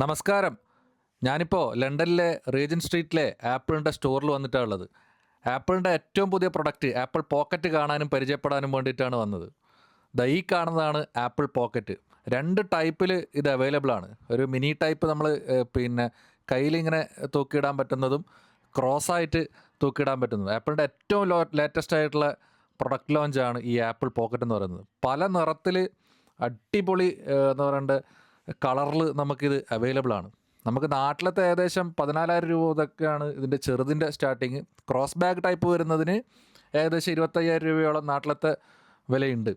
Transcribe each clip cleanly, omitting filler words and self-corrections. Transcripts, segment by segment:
നമസ്കാരം. ഞാനിപ്പോൾ ലണ്ടനിലെ റീജൻ സ്ട്രീറ്റിലെ ആപ്പിളിൻ്റെ സ്റ്റോറിൽ വന്നിട്ടാണ് ഉള്ളത്. ആപ്പിളിൻ്റെ ഏറ്റവും പുതിയ പ്രൊഡക്റ്റ് ആപ്പിൾ പോക്കറ്റ് കാണാനും പരിചയപ്പെടാനും വേണ്ടിയിട്ടാണ് വന്നത്. ഈ കാണുന്നതാണ് ആപ്പിൾ പോക്കറ്റ്. രണ്ട് ടൈപ്പിൽ ഇത് അവൈലബിൾ ആണ്. ഒരു മിനി ടൈപ്പ് നമ്മൾ കയ്യിലിങ്ങനെ തൂക്കിയിടാൻ പറ്റുന്നതും ക്രോസായിട്ട് തൂക്കിയിടാൻ പറ്റുന്നതും. ആപ്പിളിൻ്റെ ഏറ്റവും ലേറ്റസ്റ്റ് ആയിട്ടുള്ള പ്രൊഡക്റ്റ് ലോഞ്ചാണ് ഈ ആപ്പിൾ പോക്കറ്റ് എന്ന് പറയുന്നത്. പല നിറത്തിൽ അടിപൊളി എന്താ പറയണ്ടേ കളറിൽ നമുക്കിത് അവൈലബിൾ ആണ്. നമുക്ക് നാട്ടിലത്തെ ഏകദേശം 14,000 രൂപ ഇതൊക്കെയാണ് ഇതിൻ്റെ ചെറുതിൻ്റെ സ്റ്റാർട്ടിങ്. ക്രോസ് ബാഗ് ടൈപ്പ് വരുന്നതിന് ഏകദേശം 25,000 രൂപയോളം നാട്ടിലത്തെ വിലയുണ്ട്.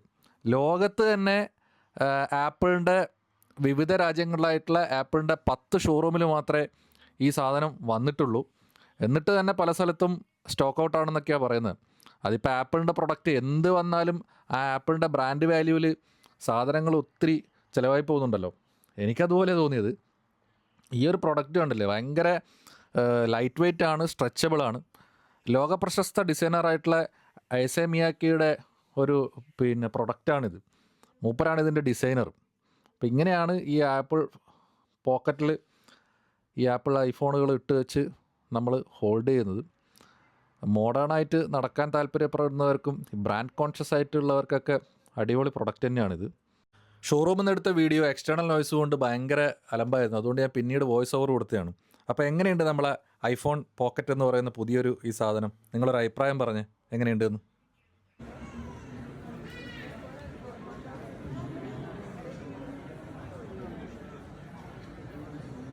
ലോകത്ത് തന്നെ ആപ്പിളിൻ്റെ വിവിധ രാജ്യങ്ങളിലായിട്ടുള്ള ആപ്പിളിൻ്റെ 10 ഷോറൂമിൽ മാത്രമേ ഈ സാധനം വന്നിട്ടുള്ളൂ. എന്നിട്ട് തന്നെ പല സ്ഥലത്തും സ്റ്റോക്ക് ഔട്ടാണെന്നൊക്കെയാണ് പറയുന്നത്. അതിപ്പോൾ ആപ്പിളിൻ്റെ പ്രൊഡക്റ്റ് എന്ത് വന്നാലും ആ ആപ്പിളിൻ്റെ ബ്രാൻഡ് വാല്യൂവിൽ സാധനങ്ങൾ ഒത്തിരി ചിലവായി പോകുന്നുണ്ടല്ലോ. എനിക്കതുപോലെ തോന്നിയത്. ഈ ഒരു പ്രൊഡക്റ്റ് കണ്ടില്ലേ, ഭയങ്കര ലൈറ്റ് വെയ്റ്റ് ആണ്, സ്ട്രെച്ചബിളാണ്. ലോകപ്രശസ്ത ഡിസൈനറായിട്ടുള്ള ഐസേ മിയാക്കിയുടെ ഒരു പ്രൊഡക്റ്റാണിത്. മൂപ്പരാണ് ഇതിൻ്റെ ഡിസൈനർ. അപ്പം ഇങ്ങനെയാണ് ഈ ആപ്പിൾ പോക്കറ്റിൽ ഈ ആപ്പിൾ ഐഫോണുകൾ ഇട്ട് വെച്ച് നമ്മൾ ഹോൾഡ് ചെയ്യുന്നത്. മോഡേണായിട്ട് നടക്കാൻ താല്പര്യപ്പെടുന്നവർക്കും ബ്രാൻഡ് കോൺഷ്യസ് ആയിട്ടുള്ളവർക്കൊക്കെ അടിപൊളി പ്രൊഡക്റ്റ് തന്നെയാണിത്. ഷോറൂമിൽ നിന്ന് എടുത്ത വീഡിയോ എക്സ്റ്റേണൽ നോയ്സ് കൊണ്ട് ഭയങ്കര അലമ്പായിരുന്നു. അതുകൊണ്ട് ഞാൻ പിന്നീട് വോയിസ് ഓവർ കൊടുത്തതാണ്. അപ്പോൾ എങ്ങനെയുണ്ട് നമ്മളെ ഐഫോൺ പോക്കറ്റ് എന്ന് പറയുന്ന പുതിയൊരു ഈ സാധനം? നിങ്ങളൊരു അഭിപ്രായം പറഞ്ഞ് എങ്ങനെയുണ്ടെന്ന്.